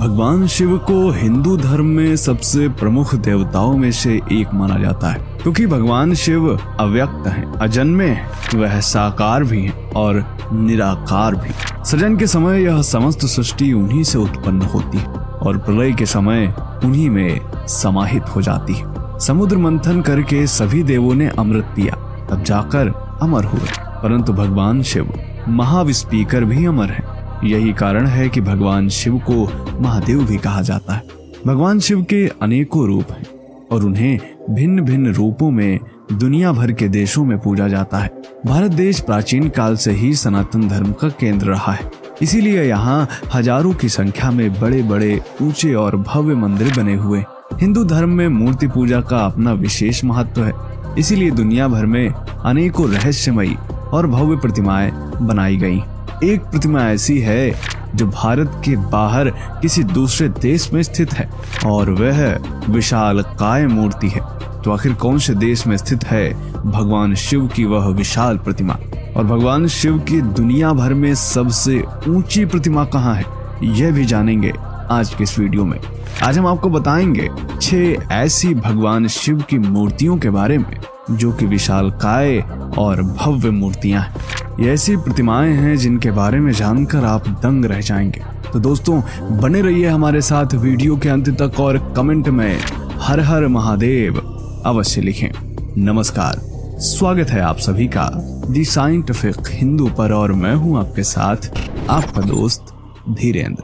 भगवान शिव को हिंदू धर्म में सबसे प्रमुख देवताओं में से एक माना जाता है, क्योंकि भगवान शिव अव्यक्त हैं, अजन्मे हैं, वह साकार भी हैं और निराकार भी। सृजन के समय यह समस्त सृष्टि उन्हीं से उत्पन्न होती है और प्रलय के समय उन्हीं में समाहित हो जाती है। समुद्र मंथन करके सभी देवों ने अमृत पिया, तब जाकर अमर हुए, परंतु भगवान शिव महाविस्पीकर भी अमर हैं। यही कारण है कि भगवान शिव को महादेव भी कहा जाता है। भगवान शिव के अनेकों रूप हैं और उन्हें भिन्न भिन्न रूपों में दुनिया भर के देशों में पूजा जाता है। भारत देश प्राचीन काल से ही सनातन धर्म का केंद्र रहा है, इसीलिए यहाँ हजारों की संख्या में बड़े बड़े ऊंचे और भव्य मंदिर बने हुए। हिंदू धर्म में मूर्ति पूजा का अपना विशेष महत्व है, इसीलिए दुनिया भर में अनेकों रहस्यमयी और भव्य प्रतिमाएं बनाई गई। एक प्रतिमा ऐसी है जो भारत के बाहर किसी दूसरे देश में स्थित है और वह विशाल काय मूर्ति है। तो आखिर कौन से देश में स्थित है भगवान शिव की वह विशाल प्रतिमा, और भगवान शिव की दुनिया भर में सबसे ऊंची प्रतिमा कहाँ है, यह भी जानेंगे आज के इस वीडियो में। आज हम आपको बताएंगे 6 ऐसी भगवान शिव की मूर्तियों के बारे में जो कि विशाल काय और भव्य मूर्तियां हैं। ये ऐसी प्रतिमाएं हैं जिनके बारे में जानकर आप दंग रह जाएंगे। तो दोस्तों बने रहिए हमारे साथ वीडियो के अंत तक और कमेंट में हर हर महादेव अवश्य लिखें। नमस्कार, स्वागत है आप सभी का दी साइंटिफिक हिंदू पर और मैं हूं आपके साथ आपका दोस्त धीरेन्द्र।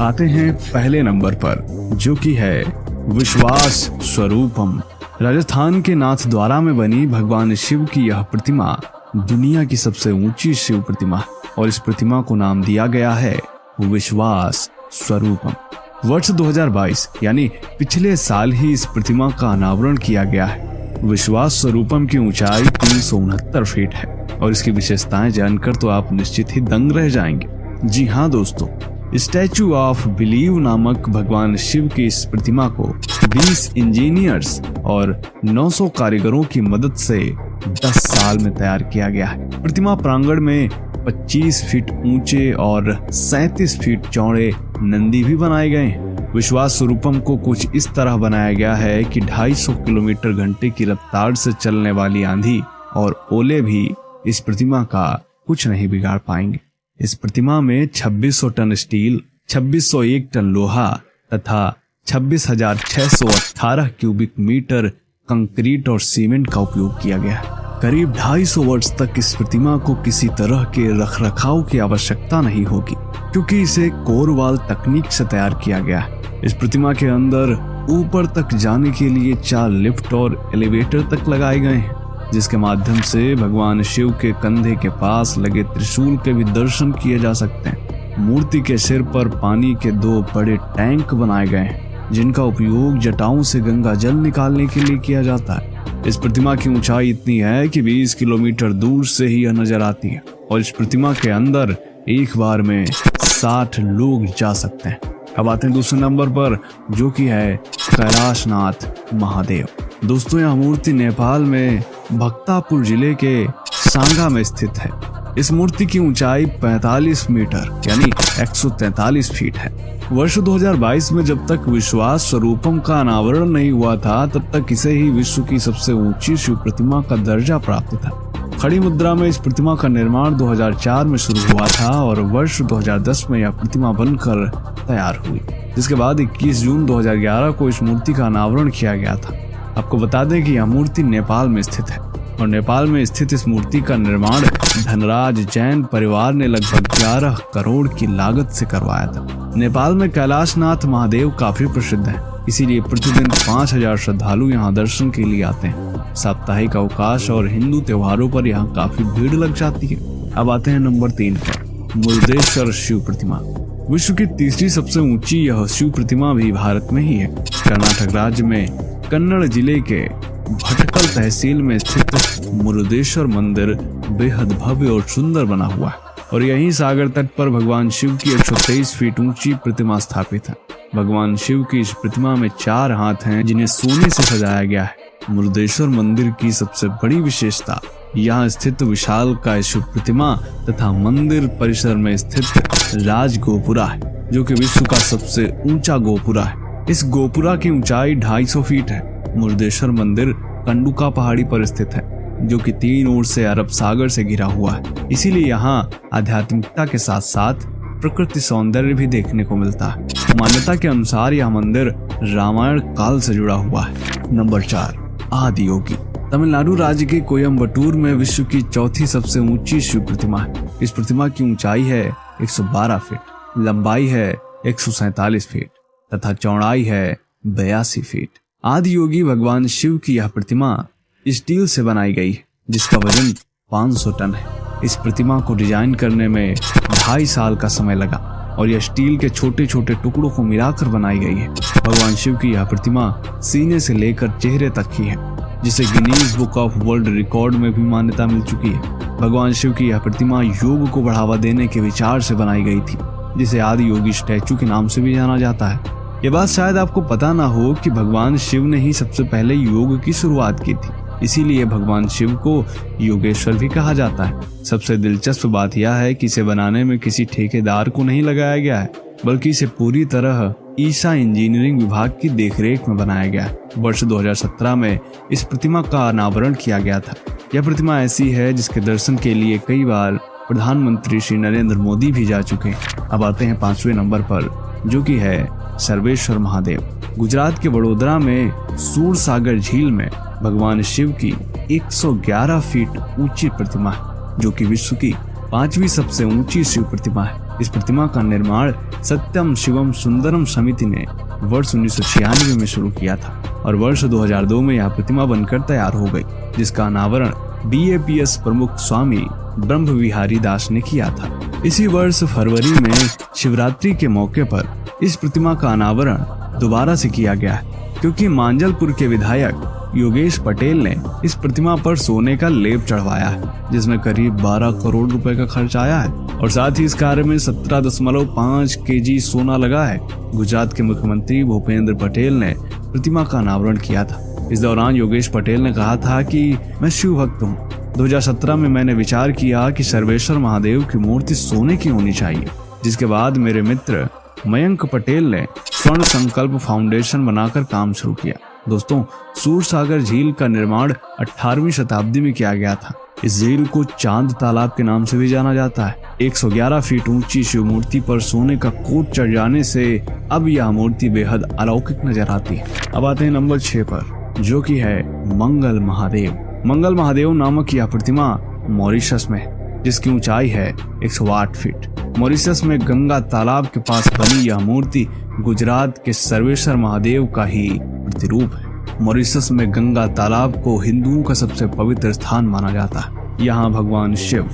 आते हैं पहले नंबर पर, जो कि है विश्वास स्वरूपम। राजस्थान के नाथद्वारा में बनी भगवान शिव की यह प्रतिमा दुनिया की सबसे ऊंची शिव प्रतिमा और इस प्रतिमा को नाम दिया गया है विश्वास स्वरूपम। वर्ष 2022 यानी पिछले साल ही इस प्रतिमा का अनावरण किया गया है। विश्वास स्वरूपम की ऊंचाई 369 फीट है और इसकी विशेषताएं जानकर तो आप निश्चित ही दंग रह जाएंगे। जी हाँ दोस्तों, स्टैचू ऑफ बिलीव नामक भगवान शिव की इस प्रतिमा को 20 इंजीनियर्स और 900 कारीगरों की मदद से 10 साल में तैयार किया गया है। प्रतिमा प्रांगण में 25 फीट ऊंचे और 37 फीट चौड़े नंदी भी बनाए गए हैं। विश्वास स्वरूपम को कुछ इस तरह बनाया गया है कि 250 किलोमीटर घंटे की रफ्तार से चलने वाली आंधी और ओले भी इस प्रतिमा का कुछ नहीं बिगाड़ पाएंगे। इस प्रतिमा में 2600 टन स्टील, 2601 टन लोहा तथा 26,618 क्यूबिक मीटर कंक्रीट और सीमेंट का उपयोग किया गया है। करीब 250 वर्ष तक इस प्रतिमा को किसी तरह के रखरखाव की आवश्यकता नहीं होगी, क्योंकि इसे कोरवाल तकनीक से तैयार किया गया है। इस प्रतिमा के अंदर ऊपर तक जाने के लिए 4 लिफ्ट और एलिवेटर तक लगाए गए हैं, जिसके माध्यम से भगवान शिव के कंधे के पास लगे त्रिशूल के भी दर्शन किए जा सकते हैं। मूर्ति के सिर पर पानी के 2 बड़े टैंक बनाए गए हैं, जिनका उपयोग जटाओं से गंगा जल निकालने के लिए किया जाता है। इस प्रतिमा की ऊंचाई इतनी है कि 20 किलोमीटर दूर से ही यह नजर आती है और इस प्रतिमा के अंदर एक बार में 60 लोग जा सकते हैं। अब आते हैं दूसरे नंबर पर, जो कि है कैलाशनाथ महादेव। दोस्तों यह मूर्ति नेपाल में भक्तापुर जिले के सांगा में स्थित है। इस मूर्ति की ऊंचाई 45 मीटर यानी 143 फीट है। वर्ष 2022 में जब तक विश्वास स्वरूपम का अनावरण नहीं हुआ था, तब तक इसे ही विश्व की सबसे ऊंची शिव प्रतिमा का दर्जा प्राप्त था। खड़ी मुद्रा में इस प्रतिमा का निर्माण 2004 में शुरू हुआ था और वर्ष 2010 में यह प्रतिमा बनकर तैयार हुई, जिसके बाद 21 जून 2011 को इस मूर्ति का अनावरण किया गया था। आपको बता दें कि यह मूर्ति नेपाल में स्थित है और नेपाल में स्थित इस मूर्ति का निर्माण धनराज जैन परिवार ने लगभग 11 करोड़ की लागत से करवाया था। नेपाल में कैलाशनाथ महादेव काफी प्रसिद्ध है, इसीलिए प्रतिदिन 5000 श्रद्धालु यहाँ दर्शन के लिए आते हैं। साप्ताहिक अवकाश और हिंदू त्योहारों पर यहाँ काफी भीड़ लग जाती है। अब आते हैं नंबर 3 पर, मुरुदेश्वर शिव प्रतिमा। विश्व की तीसरी सबसे ऊंची यह शिव प्रतिमा भी भारत में ही है। कर्नाटक राज्य में कन्नड़ जिले के भटकल तहसील में स्थित मुरुदेश्वर मंदिर बेहद भव्य और सुंदर बना हुआ है और यहीं सागर तट पर भगवान शिव की 123 फीट ऊंची प्रतिमा स्थापित है। भगवान शिव की इस प्रतिमा में 4 हाथ हैं, जिन्हें सोने से सजाया गया है। मुरुदेश्वर मंदिर की सबसे बड़ी विशेषता यहाँ स्थित विशालकाय शिव प्रतिमा तथा मंदिर परिसर में स्थित राज गोपुरा है, जो कि विश्व का सबसे ऊंचा गोपुरा है। इस गोपुरा की ऊंचाई 250 फीट है। मुर्देश्वर मंदिर कंडुका पहाड़ी पर स्थित है, जो कि 3 ओर से अरब सागर से घिरा हुआ है। इसीलिए यहाँ आध्यात्मिकता के साथ साथ प्रकृति सौंदर्य भी देखने को मिलता है। मान्यता के अनुसार यह मंदिर रामायण काल से जुड़ा हुआ है। नंबर 4, आदियोगी। तमिलनाडु राज्य के कोयम्बटूर में विश्व की चौथी सबसे ऊंची शिव प्रतिमा है। इस प्रतिमा की ऊंचाई है 112 फीट, लंबाई है 147 फीट तथा चौड़ाई है 82 फीट। आदियोगी भगवान शिव की यह प्रतिमा स्टील से बनाई गई है, जिसका वजन 500 टन है। इस प्रतिमा को डिजाइन करने में 2.5 साल का समय लगा और यह स्टील के छोटे छोटे टुकड़ों को मिलाकर बनाई गई है। भगवान शिव की यह प्रतिमा सीने से लेकर चेहरे तक की है, जिसे Guinness book of world record में भी मान्यता मिल चुकी है। भगवान शिव की यह प्रतिमा योग को बढ़ावा देने के विचार से बनाई गई थी, जिसे आदि योगी स्टैचू के नाम से भी जाना जाता है। ये बात शायद आपको पता ना हो कि भगवान शिव ने ही सबसे पहले योग की शुरुआत की थी, इसीलिए भगवान शिव को योगेश्वर भी कहा जाता है। सबसे दिलचस्प बात यह है कि इसे बनाने में किसी ठेकेदार को नहीं लगाया गया है, बल्कि इसे पूरी तरह ईसा इंजीनियरिंग विभाग की देखरेख में बनाया गया है। वर्ष 2017 में इस प्रतिमा का अनावरण किया गया था। यह प्रतिमा ऐसी है जिसके दर्शन के लिए कई बार प्रधानमंत्री श्री नरेंद्र मोदी भी जा चुके हैं। अब आते हैं 5वें नंबर पर, जो कि है सर्वेश्वर महादेव। गुजरात के वडोदरा में सूरसागर झील में भगवान शिव की 111 फीट ऊंची प्रतिमा है, जो कि विश्व की 5वीं सबसे ऊंची शिव प्रतिमा है। इस प्रतिमा का निर्माण सत्यम शिवम सुंदरम समिति ने वर्ष 1996 में शुरू किया था और वर्ष 2002 में यह प्रतिमा बनकर तैयार हो गई, जिसका अनावरण BAPS प्रमुख स्वामी ब्रह्म विहारी दास ने किया था। इसी वर्ष फरवरी में शिवरात्रि के मौके पर इस प्रतिमा का अनावरण दोबारा से किया गया है, क्योंकि मांजलपुर के विधायक योगेश पटेल ने इस प्रतिमा पर सोने का लेप चढ़वाया है, जिसमें करीब 12 करोड़ रुपए का खर्च आया है और साथ ही इस कार्य में 17.5 kg सोना लगा है। गुजरात के मुख्यमंत्री भूपेंद्र पटेल ने प्रतिमा का अनावरण किया था। इस दौरान योगेश पटेल ने कहा था कि मैं शिव भक्त हूँ। 2017 में मैंने विचार किया कि सर्वेश्वर महादेव की मूर्ति सोने की होनी चाहिए, जिसके बाद मेरे मित्र मयंक पटेल ने स्वर्ण संकल्प फाउंडेशन बनाकर काम शुरू किया। दोस्तों, सूरसागर झील का निर्माण 18वीं शताब्दी में किया गया था। इस झील को चांद तालाब के नाम से भी जाना जाता है। 111 फीट ऊंची शिव मूर्ति पर सोने का कोट चढ़ जाने से अब यह मूर्ति बेहद अलौकिक नजर आती है। अब आते हैं नंबर 6 पर, जो कि है मंगल महादेव। मंगल महादेव नामक यह प्रतिमा मॉरिशस में है, जिसकी ऊंचाई है 108 फीट। मॉरिशस में गंगा तालाब के पास बनी यह मूर्ति गुजरात के सर्वेश्वर महादेव का ही प्रतिरूप है। मॉरिशस में गंगा तालाब को हिंदुओं का सबसे पवित्र स्थान माना जाता है। यहाँ भगवान शिव,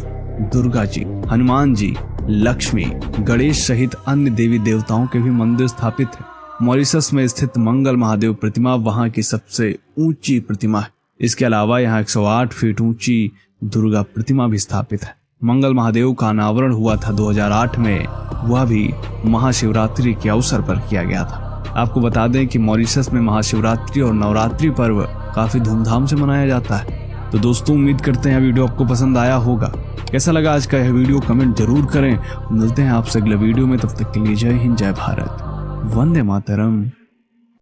दुर्गा जी, हनुमान जी, लक्ष्मी, गणेश सहित अन्य देवी देवताओं के भी मंदिर स्थापित है। मॉरिशस में स्थित मंगल महादेव प्रतिमा वहाँ की सबसे ऊंची प्रतिमा है। इसके अलावा यहाँ 108 फीट ऊंची दुर्गा प्रतिमा भी स्थापित है। मंगल महादेव का अनावरण हुआ था 2008 में, वह भी महाशिवरात्रि के अवसर पर किया गया था। आपको बता दें कि मॉरिशस में महाशिवरात्रि और नवरात्रि पर्व काफी धूमधाम से मनाया जाता है। तो दोस्तों, उम्मीद करते हैं वीडियो आपको पसंद आया होगा। कैसा लगा आज का यह वीडियो कमेंट जरूर करें। मिलते हैं आपसे अगले वीडियो में, तब तक के लिए जय हिंद, जय भारत, वंदे मातरम।